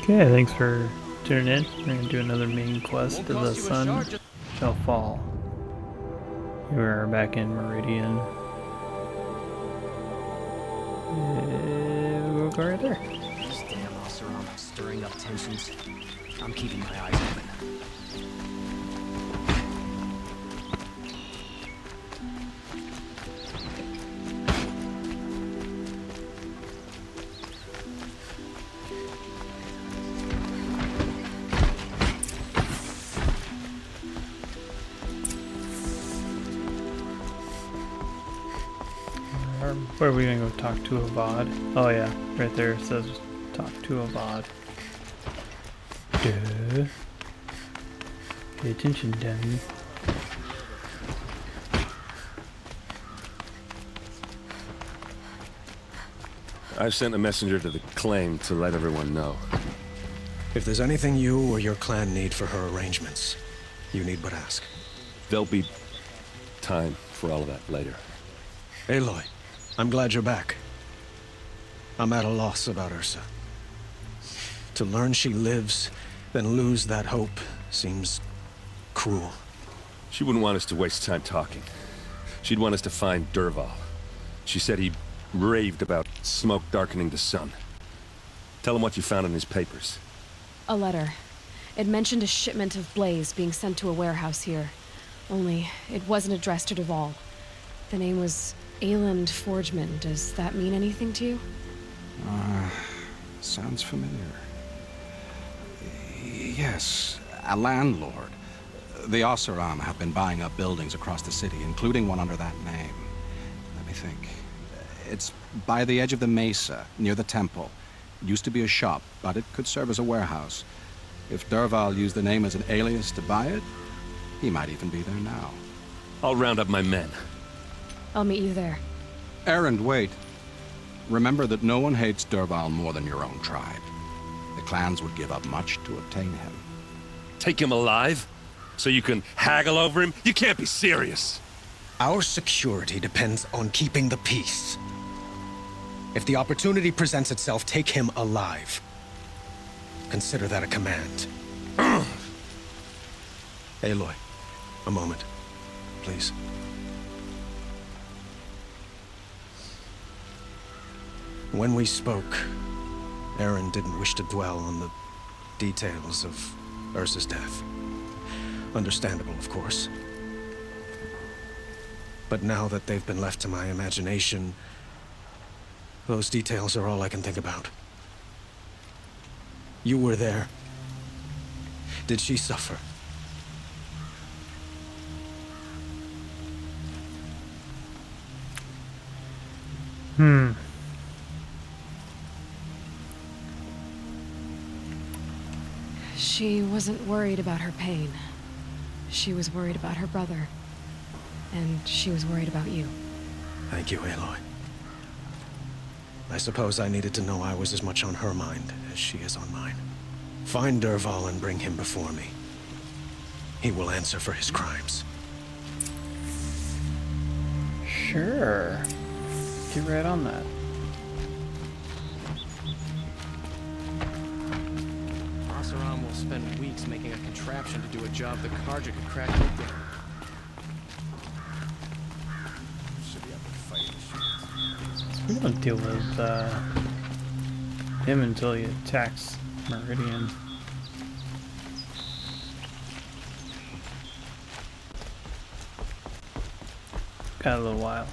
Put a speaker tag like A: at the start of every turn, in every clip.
A: Okay, thanks for tuning in. We're going to do another main quest. The sun shall fall. We're back in Meridian. We'll go right there.
B: These damn Oseram are stirring up tensions. I'm keeping my eyes open.
A: Where are we gonna go talk to Avad? Oh yeah, right there it says talk to Avad. Duh. Pay attention, dummy.
C: I've sent a messenger to the claim to let everyone know.
D: If there's anything you or your clan need for her arrangements, you need but ask.
C: There'll be time for all of that later.
D: Aloy, I'm glad you're back. I'm at a loss about Ursa. To learn she lives, then lose that hope, seems cruel.
C: She wouldn't want us to waste time talking. She'd want us to find Dervahl. She said he raved about smoke darkening the sun. Tell him what you found in his papers.
E: A letter. It mentioned a shipment of blaze being sent to a warehouse here. Only, it wasn't addressed to Dervahl. The name was Ayland Forgeman. Does that mean anything to you?
F: Sounds familiar. Yes, a landlord. The Oseram have been buying up buildings across the city, including one under that name. Let me think. It's by the edge of the mesa, near the temple. It used to be a shop, but it could serve as a warehouse. If Dervahl used the name as an alias to buy it, he might even be there now.
C: I'll round up my men.
E: I'll meet you there.
F: Erend, wait. Remember that no one hates Dervahl more than your own tribe. The clans would give up much to obtain him.
C: Take him alive? So you can haggle over him? You can't be serious.
D: Our security depends on keeping the peace. If the opportunity presents itself, take him alive. Consider that a command. Aloy, a moment, please. When we spoke, Erend didn't wish to dwell on the details of Ursa's death. Understandable, of course. But now that they've been left to my imagination, those details are all I can think about. You were there. Did she suffer?
E: She wasn't worried about her pain. She was worried about her brother. And she was worried about you.
D: Thank you, Aloy. I suppose I needed to know I was as much on her mind as she is on mine. Find Dervahl and bring him before me. He will answer for his crimes.
A: Sure. Get right on that.
B: Oseram will spend weeks making a contraption to do a job the Karja could crack open.
A: We don't deal with him until he attacks Meridian. Got a little while.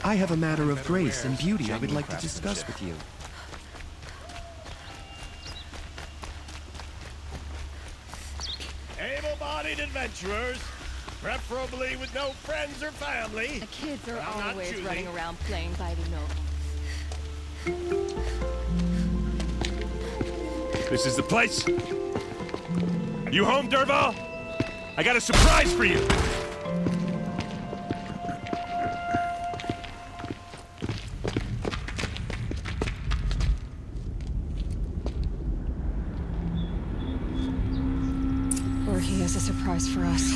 G: I have a matter of grace and beauty I would like to discuss with you.
H: Able-bodied adventurers, preferably with no friends or family.
I: The kids are
H: I'm not
I: always
H: choosing.
I: running around playing by the noble.
C: This is the place. You home, Dervahl? I got a surprise for you.
E: sure he has a surprise for us.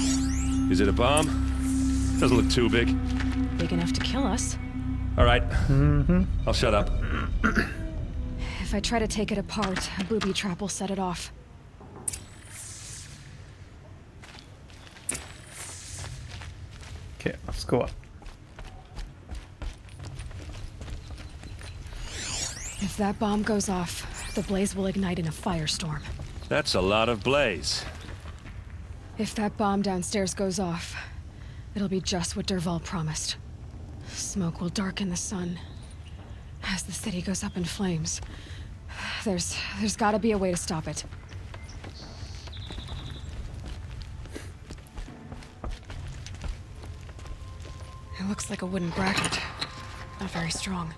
C: Is it a bomb? Doesn't look too big.
E: Big enough to kill us.
C: All right. I'll shut up.
E: If I try to take it apart, a booby trap will set it off.
A: Okay, let's go up.
E: If that bomb goes off, the blaze will ignite in a firestorm.
C: That's a lot of blaze.
E: If that bomb downstairs goes off, it'll be just what Dervahl promised. Smoke will darken the sun. As the city goes up in flames, there's gotta be a way to stop it. It looks like a wooden bracket. Not very strong.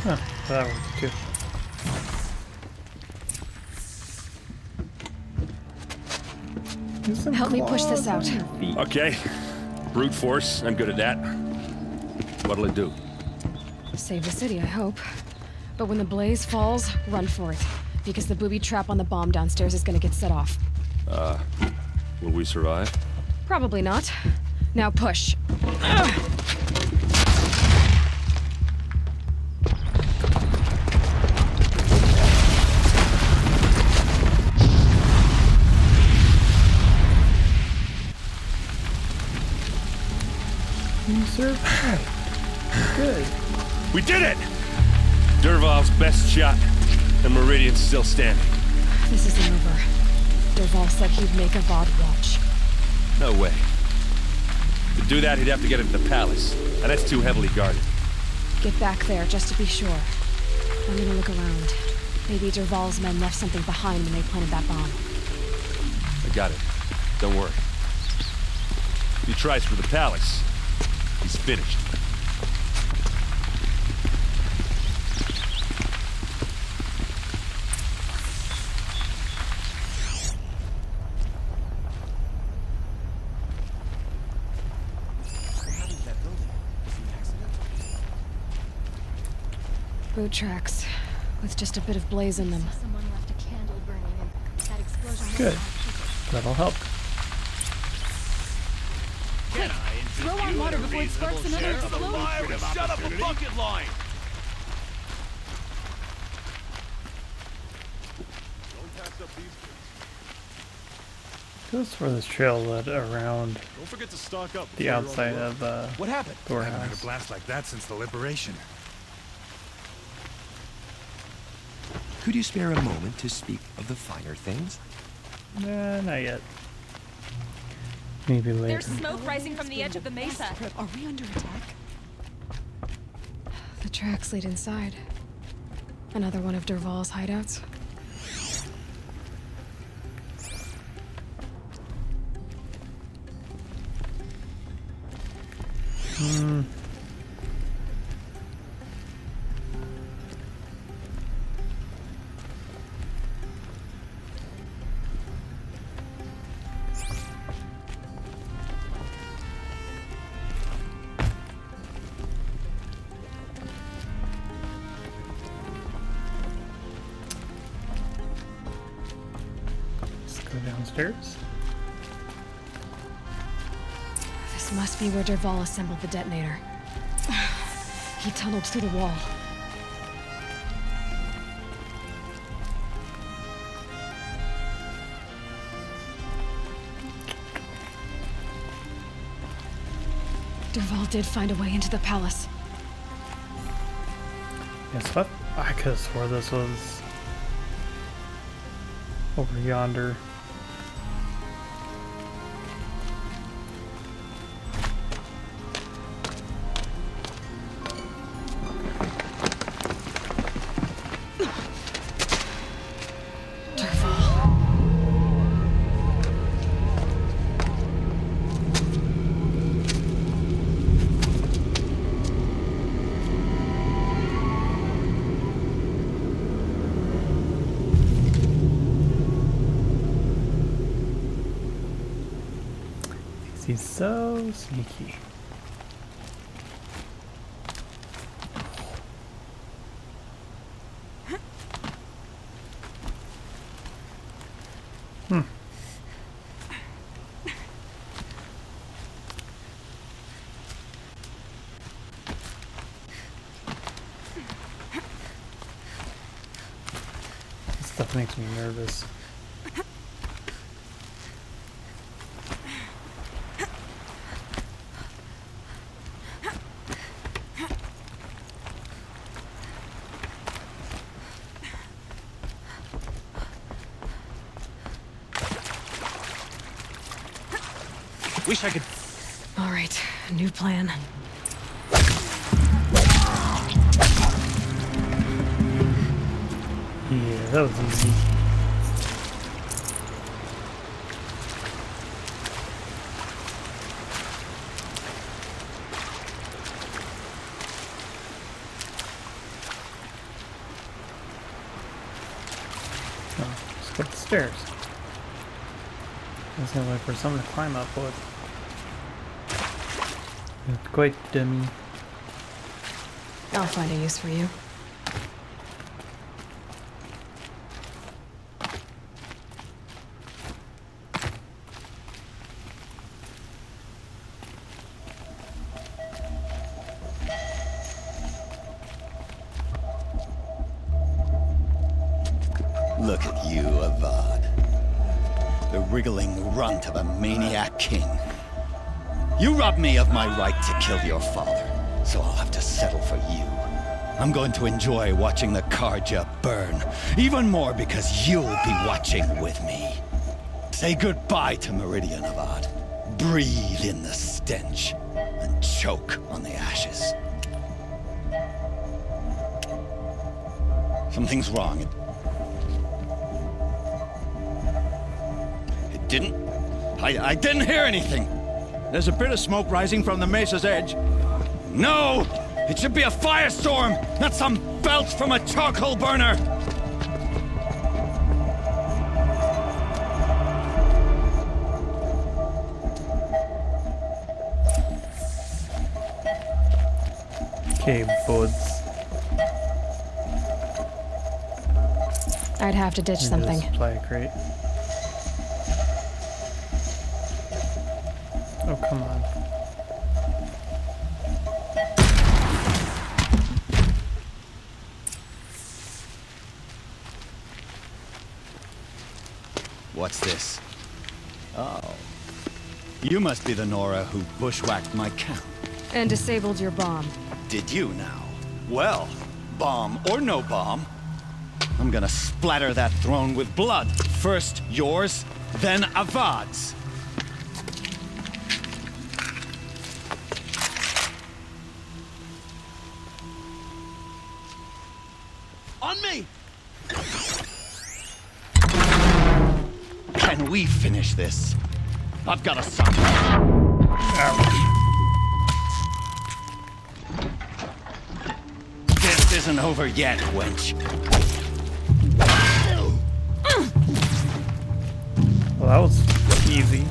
A: Huh, that works too. There's some
E: Help me push this
A: claws
E: out.
A: on your feet.
C: Okay. Brute force. I'm good at that. What'll it do?
E: Save the city, I hope. But when the blaze falls, run for it. Because the booby trap on the bomb downstairs is gonna get set off.
C: Will we survive?
E: Probably not. Now push.
A: You survived. Good.
C: We did it! Dervahl's best shot, and Meridian's still standing.
E: This isn't over. Dervahl said he'd make Avad watch.
C: No way. To do that, he'd have to get into the palace, and that's too heavily guarded.
E: Get back there, just to be sure. I'm gonna look around. Maybe Dervahl's men left something behind when they planted that bomb.
C: I got it. Don't worry. If he tries for the palace, he's finished.
E: Boot tracks, with just a bit of blaze in them.
I: Someone left a candle burning and that explosion.
A: Good. That'll help.
I: Quick, throw on water before it sparks another explosion.
H: Shut up a bucket line!
A: Could have swore this trail led around
H: Don't forget to stock up.
A: the outside of
H: What happened?
A: the
J: I haven't had a
A: warehouse.
J: blast like that since the liberation. Could you spare a moment to speak of the finer things?
A: Nah, not yet. Maybe later.
I: There's smoke rising from the edge of the mesa. Are we under attack?
E: The tracks lead inside. Another one of Dervahl's hideouts.
A: Let's go downstairs.
E: This must be where Dervahl assembled the detonator. He tunneled through the wall. Dervahl did find a way into the palace.
A: Guess what? I could have swore this was over yonder.
E: Dervahl.
A: He's so sneaky. Stuff makes me nervous.
D: Wish I could.
E: All right, new plan.
A: Yeah, that was easy. Oh, just got the stairs. That's not like for something to climb up with. Quite dummy.
E: I'll find a use for you.
K: Look at you, Avad. The wriggling runt of a maniac king. You robbed me of my right to kill your father, so I'll have to settle for you. I'm going to enjoy watching the Karja burn, even more because you'll be watching with me. Say goodbye to Meridian, Avad. Breathe in the stench, and choke on the ashes. Something's wrong. It didn't... I didn't hear anything.
L: There's a bit of smoke rising from the mesa's edge.
K: No! It should be a firestorm, not some belch from a charcoal burner!
A: Okay, buds.
E: I'd have to ditch something.
A: Supply crate. Oh, come on.
K: What's this? Oh. You must be the Nora who bushwhacked my camp.
E: And disabled your bomb.
K: Did you now? Well, bomb or no bomb, I'm gonna splatter that throne with blood. First yours, then Avad's.
L: On me!
K: Can we finish this? I've got a son. This isn't over yet, wench.
A: Well, that was easy.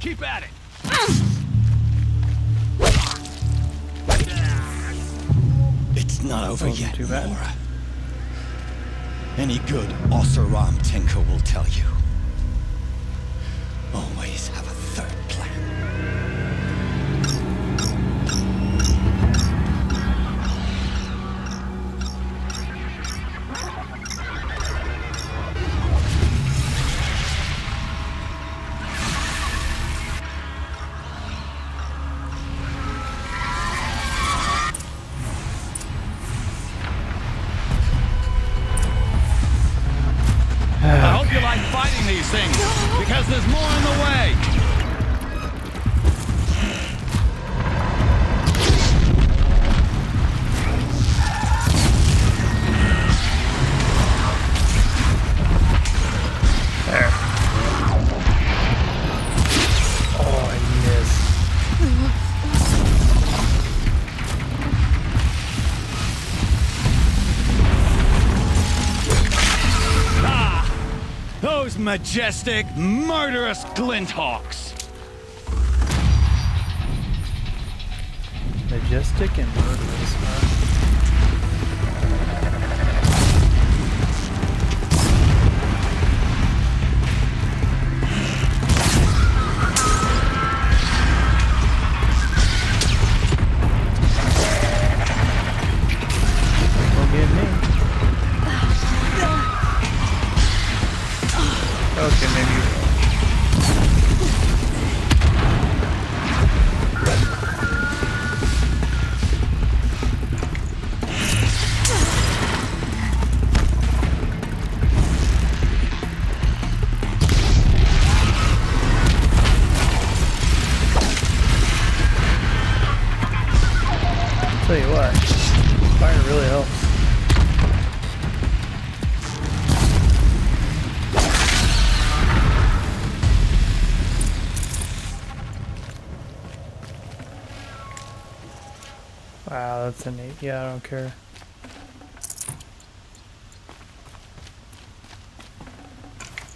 L: Keep at it!
K: It's not over
A: Wasn't
K: yet,
A: too bad.
K: Nora. Any good Oseram tinker will tell you. Always have a third plan.
L: I hope you like fighting these things, because there's more on the way!
A: There. Oh, yes.
K: Those majestic, murderous glinthawks!
A: Majestic and murderous, huh? detonate. Yeah, I don't care.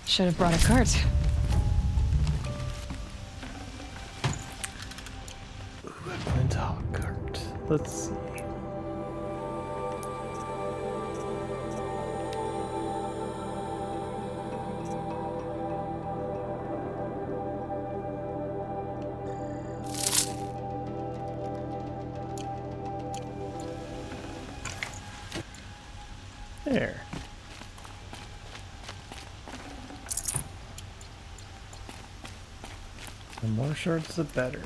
E: Should have brought a cart.
A: Flint hawk cart. Let's see. There. The more shards, the better.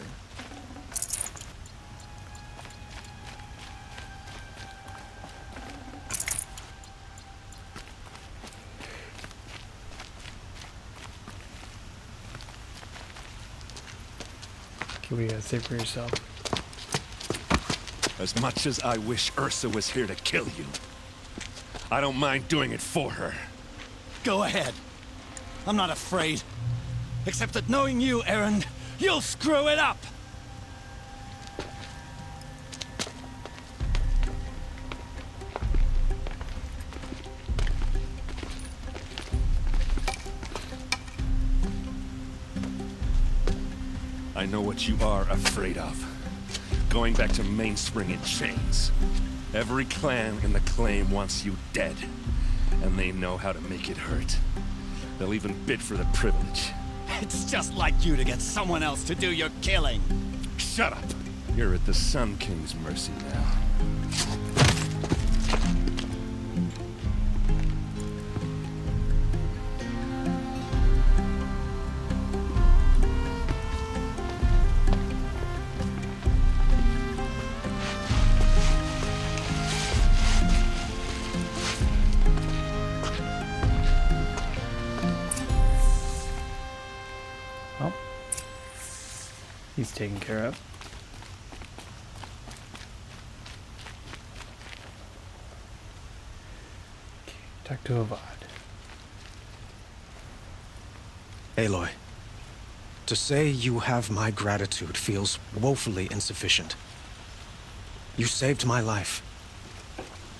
A: Okay, what do you gotta say for yourself?
C: As much as I wish Ursa was here to kill you, I don't mind doing it for her.
K: Go ahead. I'm not afraid. Except that knowing you, Aaron, you'll screw it up!
C: I know what you are afraid of. Going back to Mainspring in chains. Every clan in the claim wants you dead. And they know how to make it hurt. They'll even bid for the privilege.
K: It's just like you to get someone else to do your killing.
C: Shut up! You're at the Sun King's mercy now.
A: Well, he's taken care of. Okay, talk to Avad.
D: Aloy, to say you have my gratitude feels woefully insufficient. You saved my life.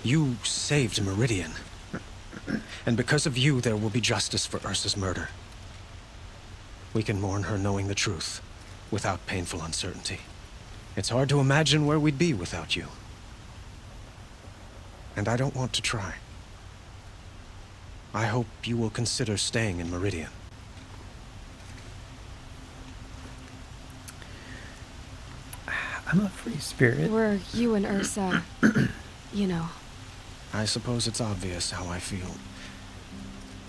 D: You saved Meridian. And because of you, there will be justice for Ursa's murder. We can mourn her knowing the truth, without painful uncertainty. It's hard to imagine where we'd be without you. And I don't want to try. I hope you will consider staying in Meridian.
A: I'm a free spirit.
E: Were you and Ursa, you know.
D: I suppose it's obvious how I feel.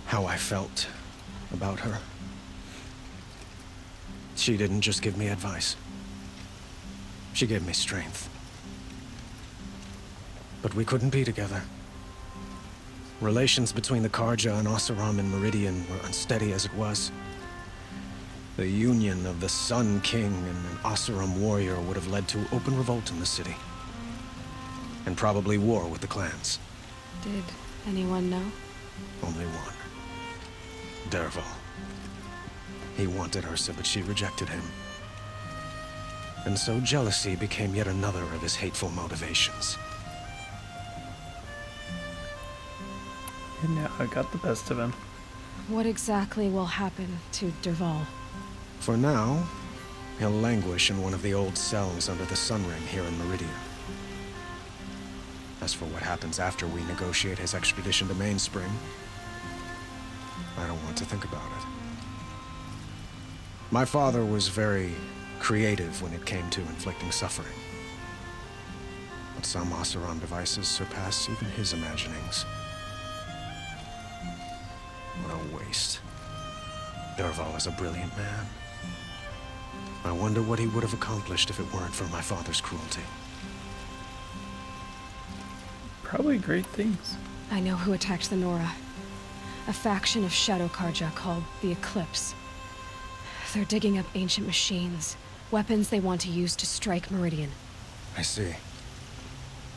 D: How I felt about her. She didn't just give me advice. She gave me strength. But we couldn't be together. Relations between the Karja and Oseram and Meridian were unsteady as it was. The union of the Sun King and an Oseram warrior would have led to open revolt in the city. And probably war with the clans.
E: Did anyone know?
D: Only one. Dervahl. He wanted Ursa, but she rejected him. And so jealousy became yet another of his hateful motivations.
A: And now I got the best of him.
E: What exactly will happen to Dervahl?
D: For now, he'll languish in one of the old cells under the Sun Ring here in Meridian. As for what happens after we negotiate his extradition to Mainspring, I don't want to think about it. My father was very creative when it came to inflicting suffering. But some Oseram devices surpass even his imaginings. What a waste. Dervahl is a brilliant man. I wonder what he would have accomplished if it weren't for my father's cruelty.
A: Probably great things.
E: I know who attacked the Nora. A faction of Shadow Karja called the Eclipse. They're digging up ancient machines, weapons they want to use to strike Meridian.
D: I see.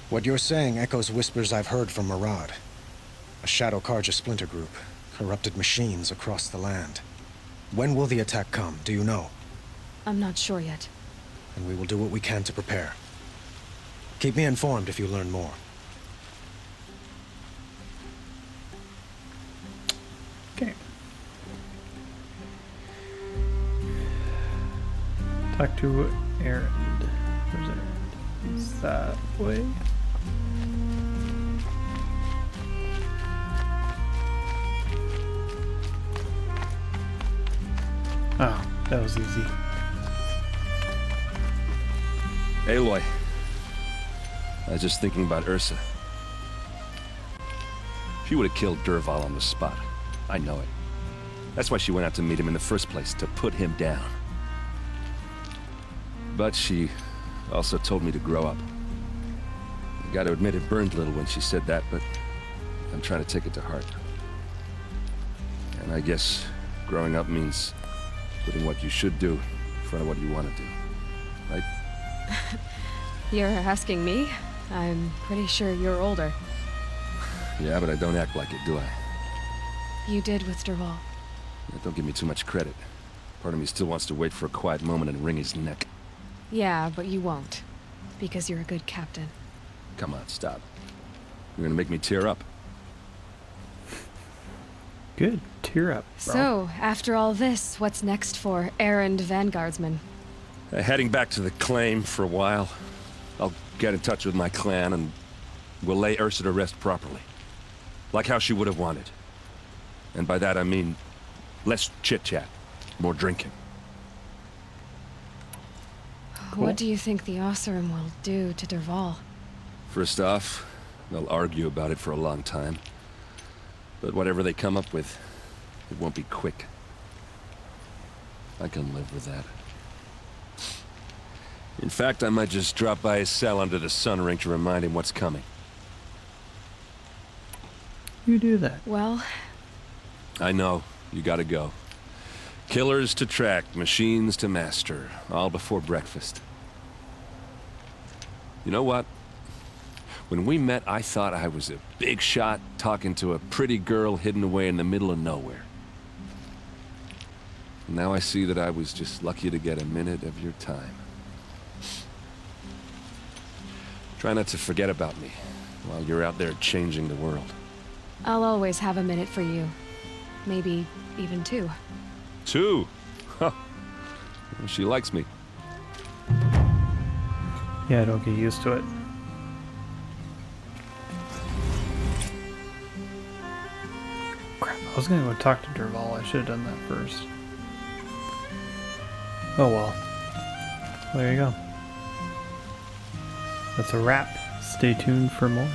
D: What you're saying echoes whispers I've heard from Murad. A Shadow Karja splinter group, corrupted machines across the land. When will the attack come, do you know?
E: I'm not sure yet.
D: And we will do what we can to prepare. Keep me informed if you learn more.
A: Okay. Talk to Erend. Where's Erend? Is that way? Oh, that was easy.
C: Aloy. I was just thinking about Ursa. She would have killed Dervahl on the spot. I know it. That's why she went out to meet him in the first place, to put him down. But she also told me to grow up. I gotta admit it burned a little when she said that, but I'm trying to take it to heart. And I guess growing up means putting what you should do in front of what you want to do. Right?
E: You're asking me? I'm pretty sure you're older.
C: Yeah, but I don't act like it, do I?
E: You did with Dervahl.
C: Yeah, don't give me too much credit. Part of me still wants to wait for a quiet moment and wring his neck.
E: Yeah, but you won't. Because you're a good captain.
C: Come on, stop. You're gonna make me tear up.
A: Good. Tear up, bro.
E: So, after all this, what's next for Erend Vanguardsman?
C: Heading back to the claim for a while. I'll get in touch with my clan and we'll lay Ursa to rest properly. Like how she would have wanted. And by that I mean less chit-chat, more drinking.
A: Cool.
E: What do you think the Oseram will do to Dervahl?
C: First off, they'll argue about it for a long time. But whatever they come up with, it won't be quick. I can live with that. In fact, I might just drop by his cell under the sun ring to remind him what's coming.
A: You do that.
E: Well,
C: I know. You gotta go. Killers to track, machines to master, all before breakfast. You know what? When we met, I thought I was a big shot talking to a pretty girl hidden away in the middle of nowhere. Now I see that I was just lucky to get a minute of your time. Try not to forget about me while you're out there changing the world.
E: I'll always have a minute for you. Maybe even two.
C: Two? Huh. She likes me.
A: Yeah, don't get used to it. Crap, I was gonna go talk to Dervahl. I should have done that first. Oh well. There you go. That's a wrap. Stay tuned for more.